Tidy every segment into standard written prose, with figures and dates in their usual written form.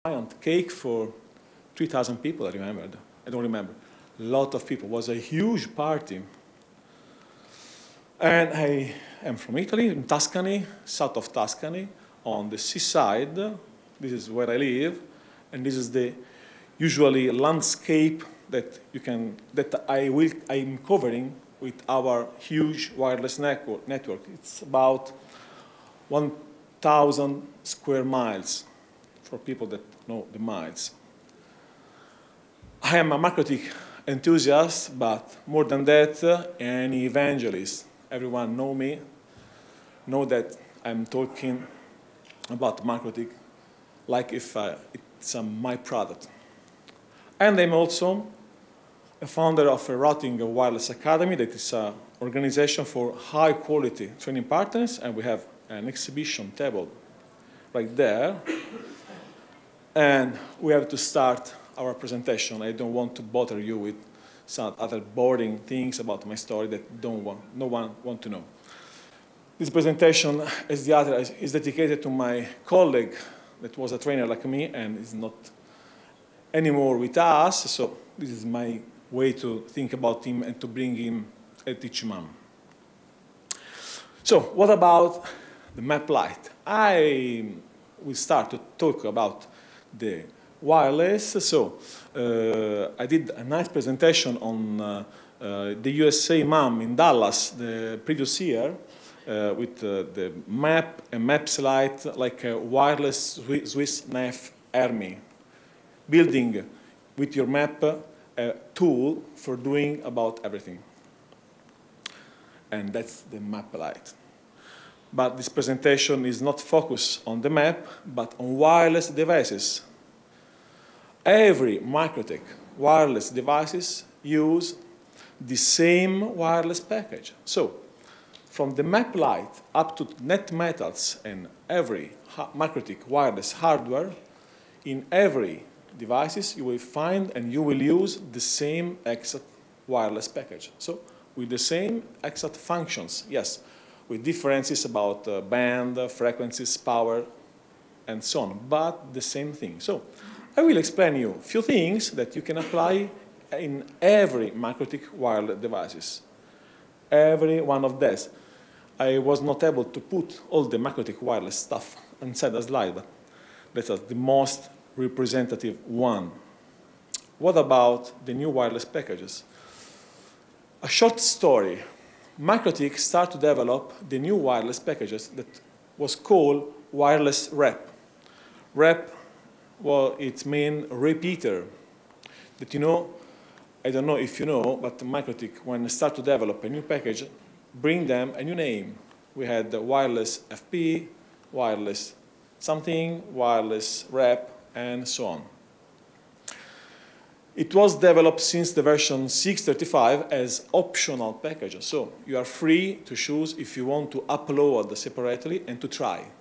giant cake for 3,000 people, I remembered. I don't remember. A lot of people. It was a huge party. And I am from Italy, in Tuscany, south of Tuscany, on the seaside. This is where I live. And this is the usually landscape that I'm covering with our huge wireless network. It's about 1,000 square miles for people that know the miles. I am a MikroTik enthusiast, but more than that, an evangelist. Everyone know me, know that I'm talking about MikroTik like if it's my product. And I'm also a founder of a Routing Wireless Academy that is an organization for high-quality training partners, and we have an exhibition table right there. And we have to start our presentation. I don't want to bother you with some other boring things about my story that no one wants to know. This presentation, as the other, is dedicated to my colleague that was a trainer like me and is not anymore with us. So this is my way to think about him and to bring him and teach him. So what about the map light? I will start to talk about the wireless. So I did a nice presentation on the USA MAM in Dallas the previous year with the map and maps light like a wireless Swiss nav army, building with your map a tool for doing about everything. And that's the map light. But this presentation is not focused on the map, but on wireless devices. Every MikroTik wireless devices use the same wireless package. So from the map light up to NetMetals and every MikroTik wireless hardware, in every devices you will find and you will use the same exact wireless package. So with the same exact functions, yes, with differences about band, frequencies, power, and so on, but the same thing. So I will explain you a few things that you can apply in every MikroTik wireless devices. Every one of these. I was not able to put all the MikroTik wireless stuff inside the slide, but that is the most representative one. What about the new wireless packages? A short story. MikroTik started to develop the new wireless packages that was called wireless rep. Rep, well, it means repeater. That you know, I don't know if you know, but MikroTik, when they start to develop a new package, bring them a new name. We had the wireless FP, wireless something, wireless rep, and so on. It was developed since the version 6.35 as optional packages. So you are free to choose if you want to upload separately and to try.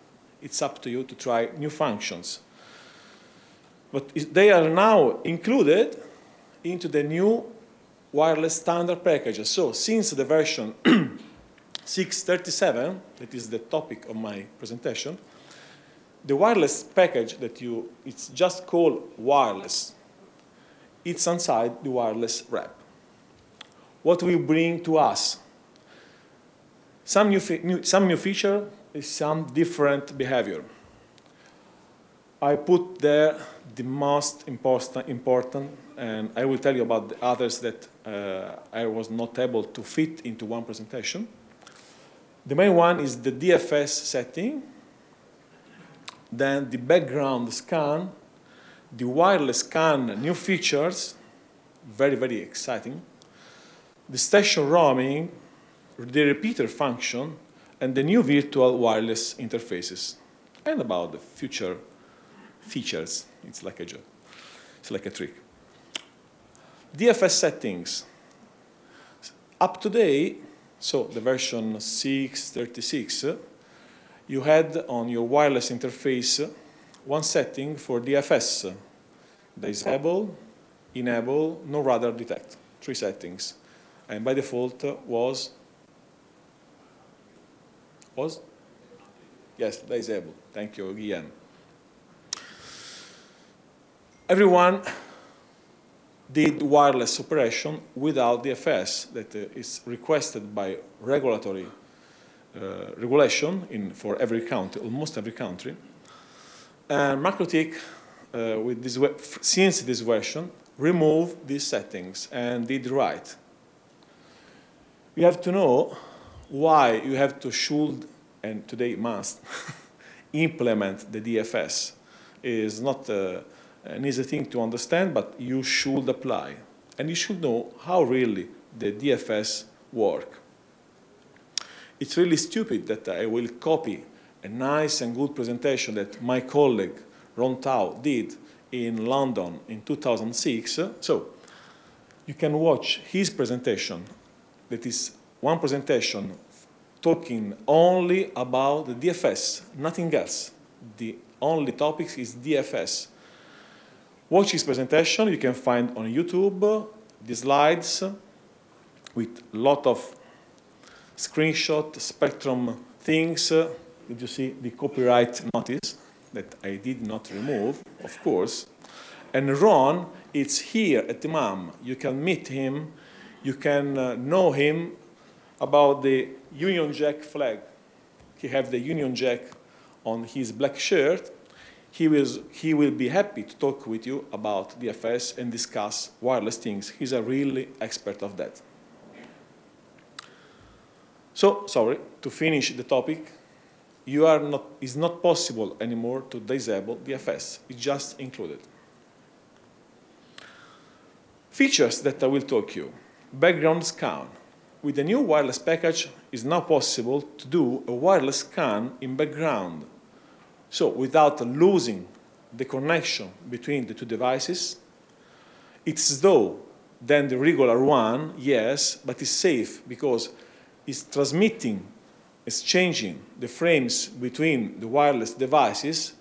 It's up to you to try new functions. But they are now included into the new wireless standard packages. So since the version 6.37, that is the topic of my presentation, the wireless package it's just called wireless. It's inside the wireless rep. What will bring to us? Some new feature is some different behavior. I put there the most important, and I will tell you about the others that I was not able to fit into one presentation. The main one is the DFS setting, then the background scan, the wireless scan new features, very, very exciting, the station roaming, the repeater function, and the new virtual wireless interfaces, and about the future features. It's like a joke. It's like a trick. DFS settings. Up to date, so the version 6.36, you had on your wireless interface one setting for DFS. Disable, enable, no radar detect. 3 settings. And by default was? Yes, disable. Thank you, Guillaume. Everyone did wireless operation without DFS that is requested by regulatory regulation for every country, almost every country. And MikroTik, since this version, removed these settings and did right. You have to know why you have to should, and today must, implement the DFS. It is not an easy thing to understand, but you should apply. And you should know how really the DFS work. It's really stupid that I will copy a nice and good presentation that my colleague Ron Tao did in London in 2006. So you can watch his presentation. That is one presentation talking only about the DFS, nothing else. The only topic is DFS. Watch his presentation. You can find on YouTube the slides with a lot of screenshot, spectrum things. Did you see the copyright notice that I did not remove, of course? And Ron, it's here at the MAM. You can meet him. You can know him about the Union Jack flag. He has the Union Jack on his black shirt. He will be happy to talk with you about DFS and discuss wireless things. He's a really expert of that. So, sorry, to finish the topic, it's not possible anymore to disable DFS. It's just included. Features that I will talk you. Background scan. With the new wireless package, it's now possible to do a wireless scan in background. So without losing the connection between the two devices, it's slow than the regular one, yes, but it's safe because it's transmitting, it's changing the frames between the wireless devices,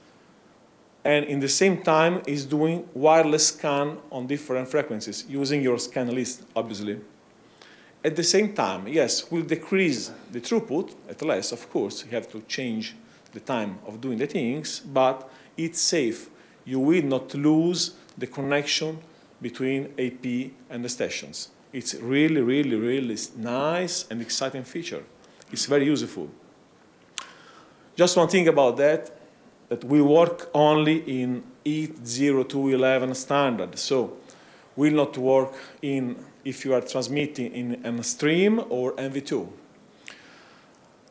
and in the same time is doing wireless scan on different frequencies using your scan list, obviously. At the same time, yes, will decrease the throughput, at least, of course, you have to change the time of doing the things, but it's safe. You will not lose the connection between AP and the stations. It's really, really, really nice and exciting feature. It's very useful. Just one thing about that we work only in 802.11 standard. So will not work if you are transmitting in a stream or MV2.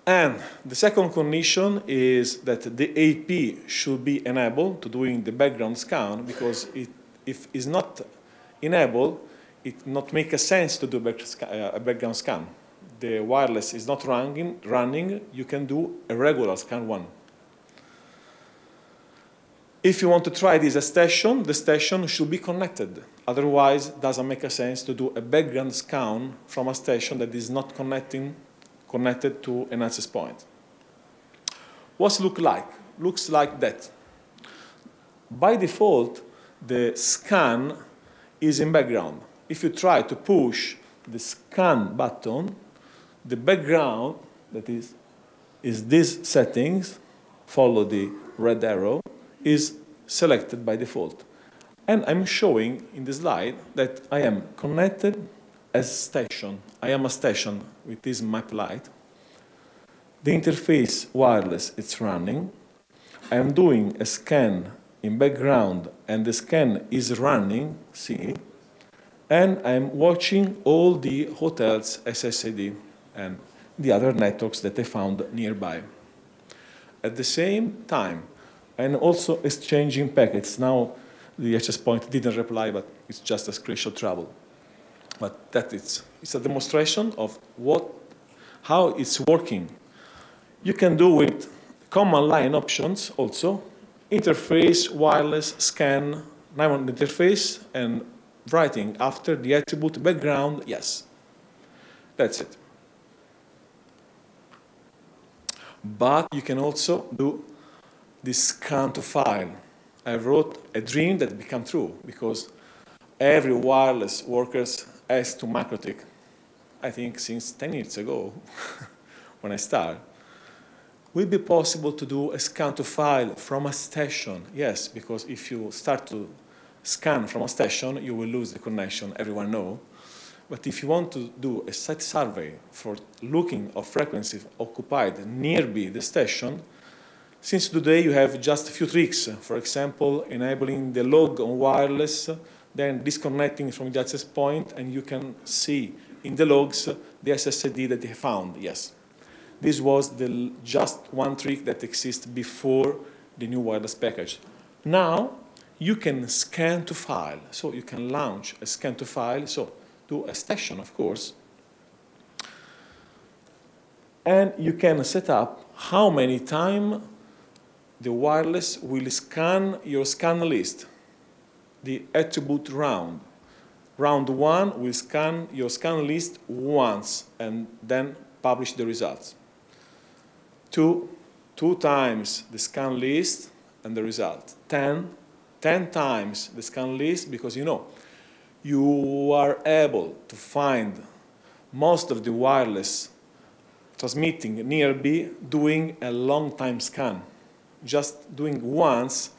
And the second condition is that the AP should be enabled to doing the background scan, because if it's not enabled, it not make a sense to do a background scan. The wireless is not running, you can do a regular scan one. If you want to try this at station, the station should be connected. Otherwise, it doesn't make a sense to do a background scan from a station that is not connected to an access point. What's it look like? Looks like that. By default, the scan is in background. If you try to push the scan button, the background, that is these settings, follow the red arrow, is selected by default. And I'm showing in the slide that I am connected as station. I am a station with this map light. The interface wireless, it's running. I am doing a scan in background, and the scan is running, see? And I'm watching all the hotels SSID and the other networks that I found nearby. At the same time, and also exchanging packets. Now, the access point didn't reply, but it's just a screenshot trouble. But that it's a demonstration of how it's working. You can do with command line options also, interface, wireless, scan, now on the interface, and writing after the attribute background, yes. That's it. But you can also do this scan to file. I wrote a dream that became true, because every wireless worker has to MikroTik. I think since 10 years ago, when I started. Will it be possible to do a scan to file from a station? Yes, because if you start to scan from a station, you will lose the connection, everyone knows. But if you want to do a site survey for looking of frequency occupied nearby the station, since today you have just a few tricks. For example, enabling the log on wireless, then disconnecting from the access point, and you can see in the logs the SSID that they found, yes. This was just one trick that exists before the new wireless package. Now, you can scan to file. So you can launch a scan to file, so to a station, of course. And you can set up how many times the wireless will scan your scan list, the attribute round. Round 1 will scan your scan list once and then publish the results. Two times the scan list and the result. 10 times the scan list, because you are able to find most of the wireless transmitting nearby doing a long time scan. Just doing once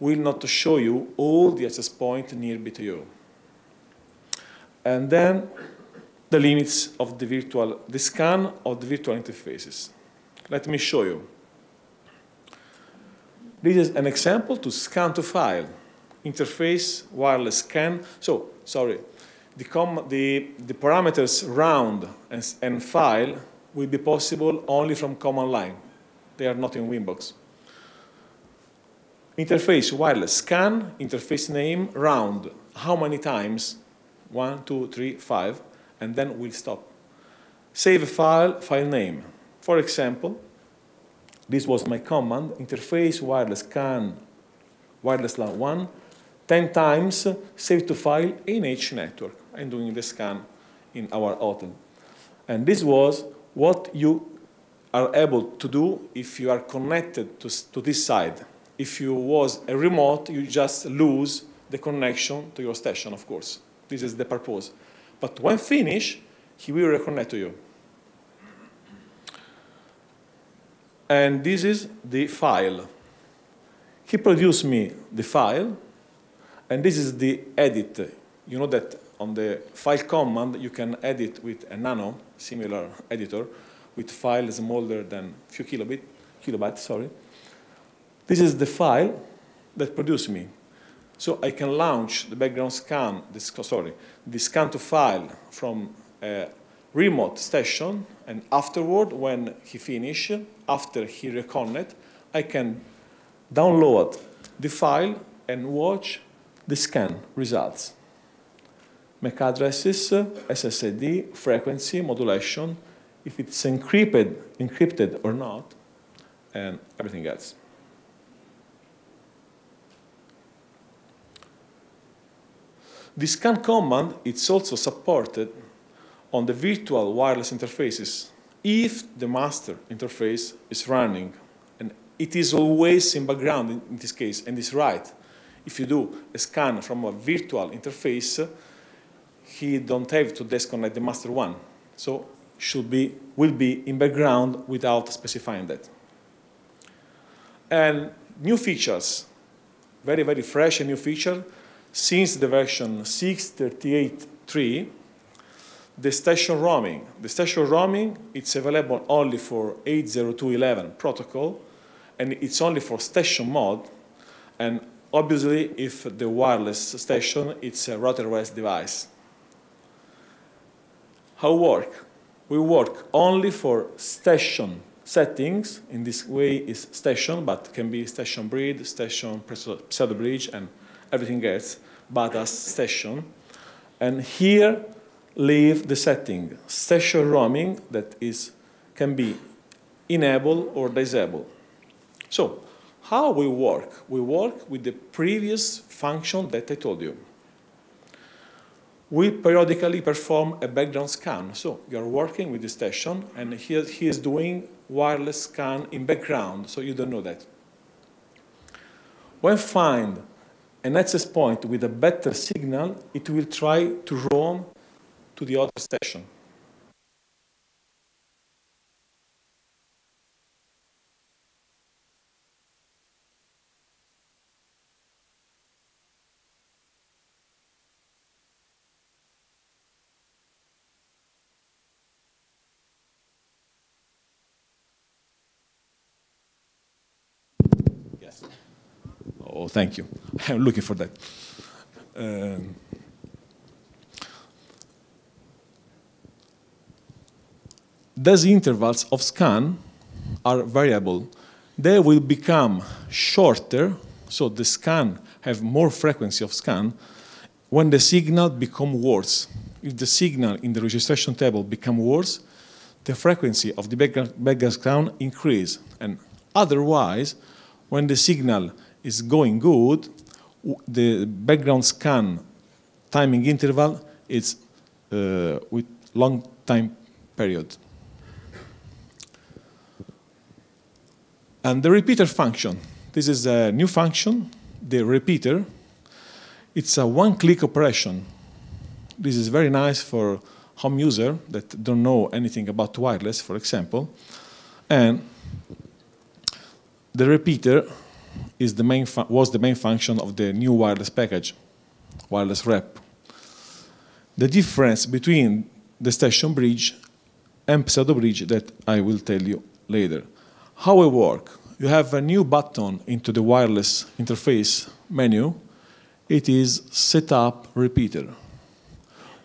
will not show you all the access points nearby to you. And then the limits of the scan of the virtual interfaces. Let me show you. This is an example to scan to file. Interface, wireless scan. So, sorry, the parameters round and file will be possible only from command line. They are not in Winbox. Interface, wireless scan, interface name, round. How many times? 1, 2, 3, 5, and then we'll stop. Save a file, file name. For example, this was my command, interface, wireless scan, wireless LAN 1, 10 times, save to file in H network. I'm doing the scan in our hotel. And this was what you are able to do if you are connected to this side. If you was a remote, you just lose the connection to your station, of course. This is the purpose. But when finished, he will reconnect to you. And this is the file. He produced me the file, and this is the edit. You know that on the file command, you can edit with a nano, similar editor, with files smaller than a few kilobytes, sorry. This is the file that produced me. So I can launch the background scan, the scan to file from a remote station, and afterward, when he finishes, after he reconnect, I can download the file and watch the scan results. MAC addresses, SSID, frequency, modulation, if it's encrypted or not, and everything else. The scan command is also supported on the virtual wireless interfaces if the master interface is running. And it is always in background in this case, and it's right. If you do a scan from a virtual interface, he don't have to disconnect the master one. So will be in background without specifying that. And new features, very, very fresh and new feature. Since the version 6.38.3, the station roaming. The station roaming, it's available only for 802.11 protocol, and it's only for station mode. And obviously, if the wireless station, it's a router-OS device. How we work only for station settings. In this way, it's station, but can be station bridge, station pseudo bridge, and everything else, but as station. And here, leave the setting, station roaming, that can be enabled or disabled. So, how we work? We work with the previous function that I told you. We periodically perform a background scan. So, you are working with the station, and he is doing wireless scan in background, so you don't know that. When find an access point with a better signal, it will try to roam to the other station. Yes. Oh, thank you. I'm looking for that. These intervals of scan are variable. They will become shorter, so the scan have more frequency of scan when the signal become worse. If the signal in the registration table become worse, the frequency of the background scan increase. And otherwise, when the signal is going good, the background scan timing interval is with long time period. And the repeater function. This is a new function, the repeater. It's a one-click operation. This is very nice for home user that don't know anything about wireless, for example. And the repeater is was the main function of the new wireless package, wireless rep. The difference between the station bridge and pseudo bridge that I will tell you later. How it works? You have a new button into the wireless interface menu. It is Setup Repeater.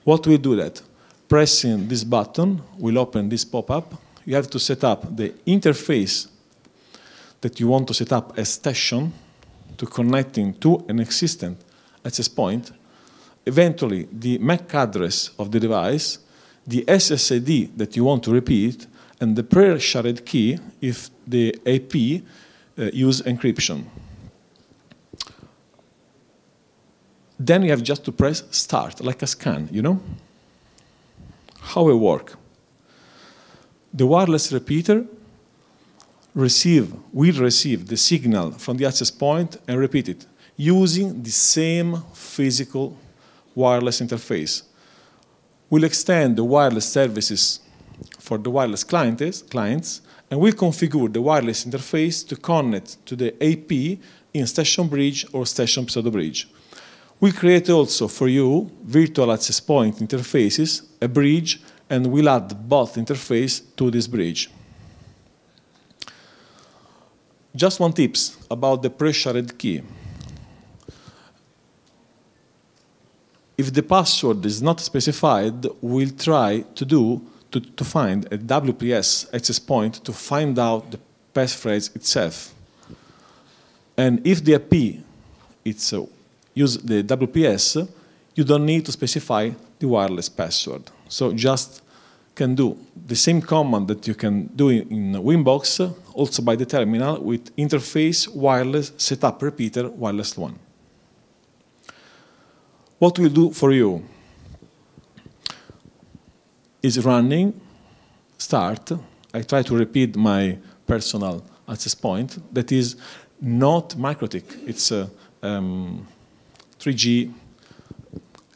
What will do that? Pressing this button will open this pop-up. You have to set up the interface that you want to set up as station to connecting to an existing access point. Eventually, the MAC address of the device, the SSID that you want to repeat, and the pre-shared key if the AP use encryption. Then you have just to press start, like a scan, you know? How it works? The wireless repeater will receive the signal from the access point and repeat it using the same physical wireless interface. We'll extend the wireless services for the wireless clients, and we configure the wireless interface to connect to the AP in station bridge or station pseudo bridge. We create also for you virtual access point interfaces, a bridge, and we'll add both interface to this bridge. Just one tips about the pre-shared key. If the password is not specified, we'll try to find a WPS access point to find out the passphrase itself. And if the IP use the WPS, you don't need to specify the wireless password. So just can do the same command that you can do in Winbox, also by the terminal with interface wireless setup repeater wireless one. What we'll do for you is running, start. I try to repeat my personal access point that is not MikroTik. It's a 3G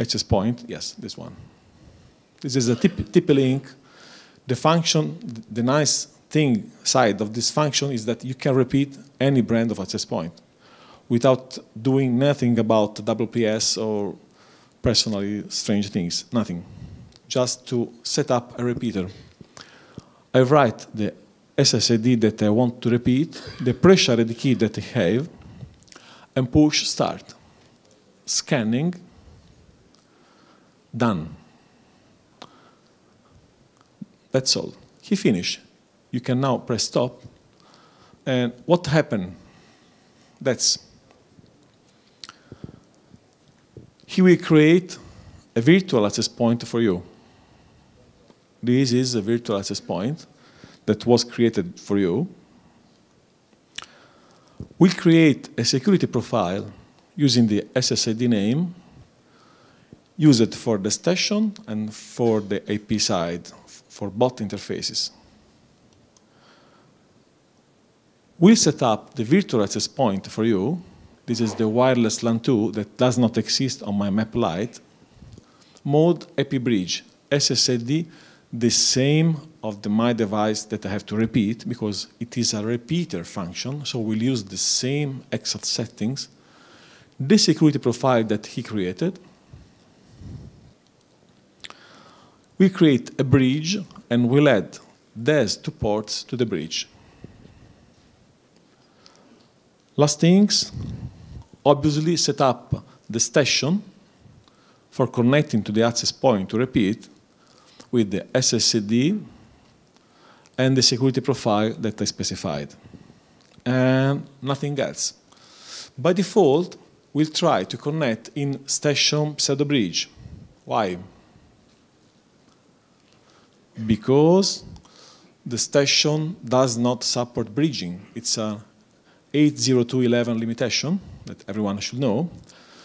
access point. Yes, this one. This is a TP-Link. The function, the nice thing side of this function is that you can repeat any brand of access point without doing nothing about WPS or personally strange things, nothing. Just to set up a repeater. I write the SSID that I want to repeat, the pre-shared key that I have, and push start. Scanning, done. That's all. He finished. You can now press stop. And what happened? He will create a virtual access point for you. This is a virtual access point that was created for you. We'll create a security profile using the SSID name, use it for the station and for the AP side, for both interfaces. We'll set up the virtual access point for you. This is the wireless LAN 2 that does not exist on my map light. Mode AP bridge, SSID, the same of my device that I have to repeat because it is a repeater function, so we'll use the same exact settings. The security profile that he created. We create a bridge and we'll add these two ports to the bridge. Last things, obviously set up the station for connecting to the access point to repeat with the SSID and the security profile that I specified, and nothing else. By default, we'll try to connect in station pseudo-bridge. Why? Because the station does not support bridging. It's a 802.11 limitation that everyone should know.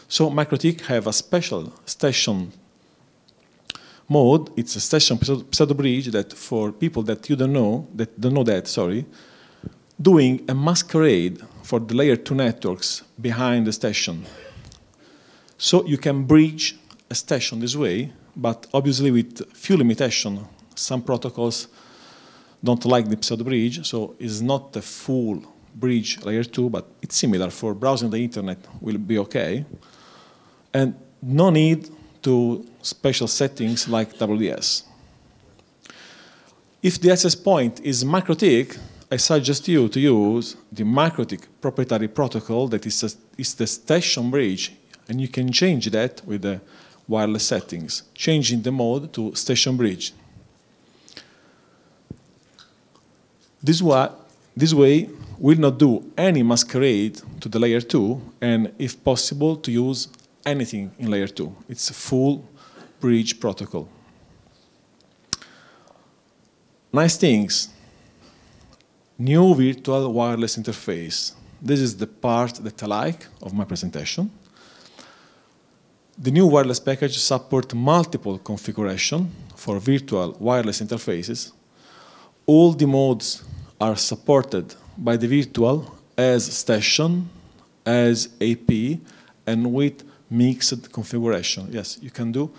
So MikroTik have a special station mode. It's a station pseudo-bridge that for people that you don't know that, sorry, doing a masquerade for the layer 2 networks behind the station. So you can bridge a station this way, but obviously with few limitations. Some protocols don't like the pseudo-bridge, so it's not a full bridge layer 2, but it's similar. For browsing the internet will be okay. And no need to special settings like WDS. If the access point is MikroTik, I suggest you to use the MikroTik proprietary protocol that is the station bridge, and you can change that with the wireless settings, changing the mode to station bridge. This way will not do any masquerade to the layer 2, and if possible, to use anything in layer 2. It's a full bridge protocol. Nice things. New virtual wireless interface. This is the part that I like of my presentation. The new wireless package supports multiple configurations for virtual wireless interfaces. All the modes are supported by the virtual as station, as AP, and with mixed configuration. Yes, you can do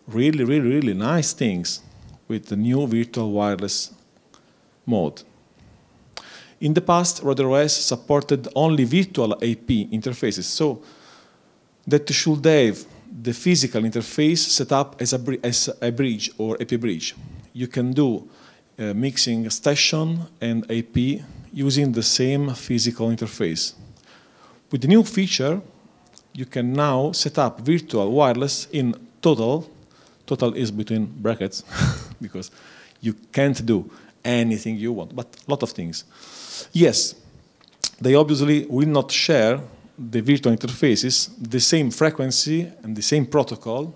really, really, really nice things with the new virtual wireless mode. In the past, RoderOS supported only virtual AP interfaces, so that should have the physical interface set up as a bridge or AP bridge. You can do mixing station and AP using the same physical interface. With the new feature, you can now set up virtual wireless in total. Total is between brackets because you can't do anything you want, but a lot of things. Yes, they obviously will not share the virtual interfaces, the same frequency and the same protocol.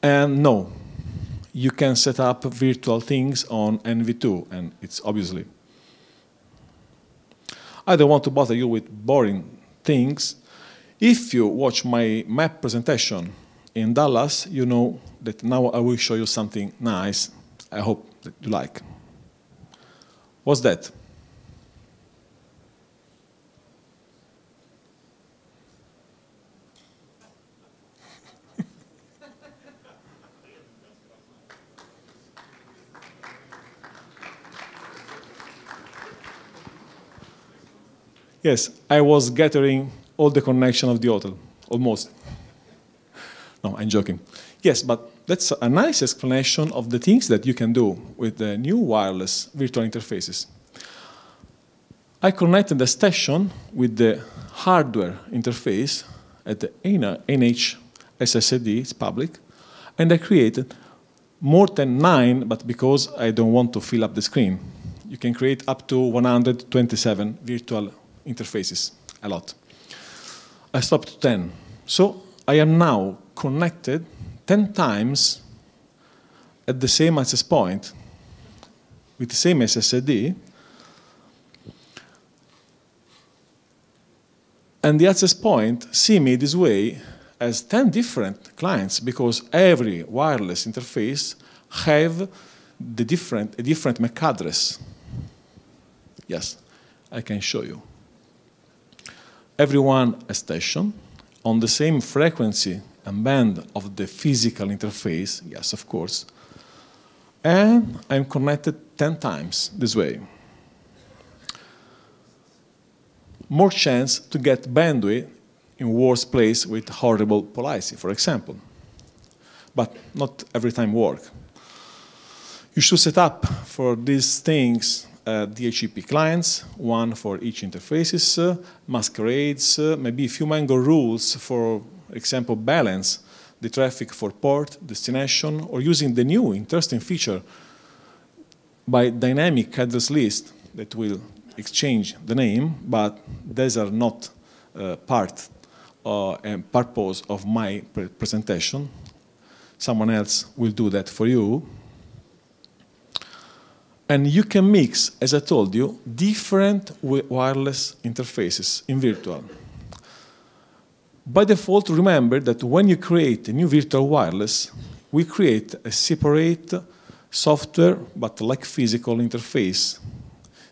And no, you can set up virtual things on NV2, and it's obviously. I don't want to bother you with boring things. If you watch my map presentation in Dallas, you know that now I will show you something nice. I hope that you like. What's that? Yes, I was gathering all the connection of the hotel, almost. No, I'm joking. Yes, but that's a nice explanation of the things that you can do with the new wireless virtual interfaces. I connected the station with the hardware interface at the NH SSID, it's public, and I created more than 9, but because I don't want to fill up the screen, you can create up to 127 virtual interfaces, a lot. I stopped at 10. So I am now connected 10 times at the same access point with the same SSID, and the access point see me this way as 10 different clients because every wireless interface have a different MAC address. Yes, I can show you. Everyone a station on the same frequency and band of the physical interface, yes, of course. And I'm connected 10 times this way. More chance to get bandwidth in worse place with horrible policy, for example. But not every time work. You should set up for these things DHCP clients, one for each interfaces, masquerades, maybe a few Mango rules, for example, balance the traffic for port, destination, or using the new interesting feature by dynamic address list that will exchange the name, but these are not part and purpose of my presentation. Someone else will do that for you. And you can mix, as I told you, different wireless interfaces in virtual. By default, remember that when you create a new virtual wireless, we create a separate software, but like physical interface.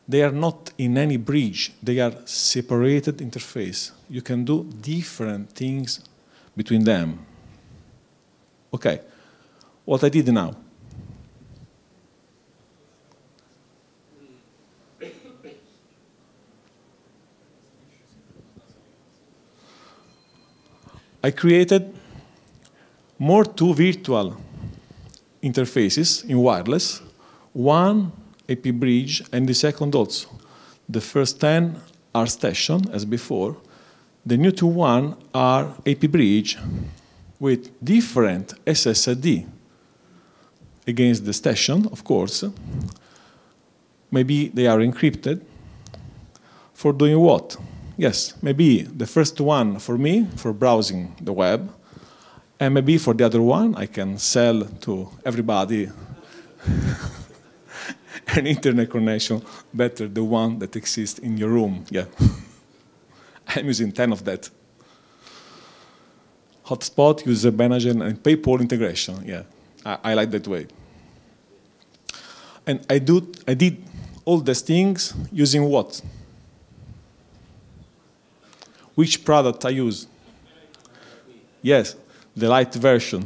They are not in any bridge. They are separated interface. You can do different things between them. Okay, what I did now. I created two virtual interfaces in wireless, one AP bridge and the second also. The first 10 are station, as before. The new one are AP bridge with different SSID against the station, of course. Maybe they are encrypted. For doing what? Yes, maybe the first one for me, for browsing the web, and maybe for the other one, I can sell to everybody an internet connection better the one that exists in your room. Yeah, I'm using 10 of that. Hotspot, user management, and PayPal integration. Yeah, I like that way. And I did all these things using what? Which product I use? Yes, the light version,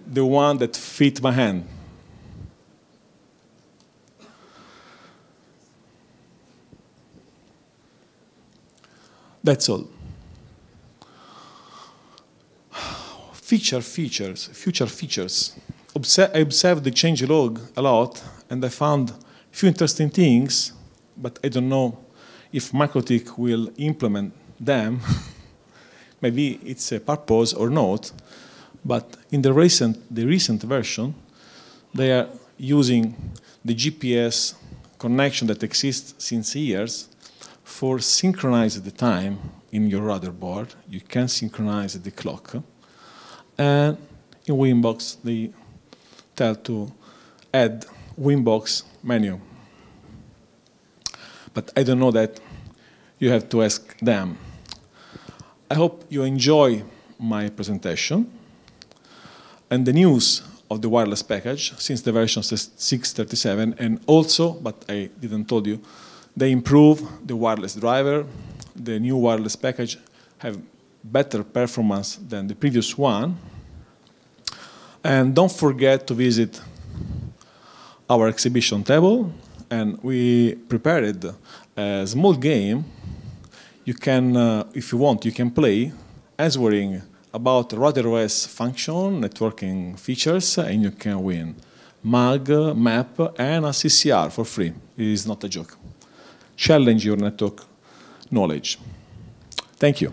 the one that fit my hand. That's all. Future features. I observed the changelog a lot, and I found a few interesting things, but I don't know if MikroTik will implement them. Maybe it's a purpose or not, but in the recent version, they are using the GPS connection that exists since years for synchronize the time in your motherboard. You can synchronize the clock. And in Winbox, they tell to add Winbox menu. But I don't know that. You have to ask them. I hope you enjoy my presentation and the news of the wireless package since the version 6.37, and also, but I didn't tell you, they improve the wireless driver. The new wireless package have better performance than the previous one. And don't forget to visit our exhibition table, and we prepared a small game. You can, if you want, you can play answering about RouterOS function, networking features, and you can win MAG, map, and a CCR for free. It is not a joke. Challenge your network knowledge. Thank you.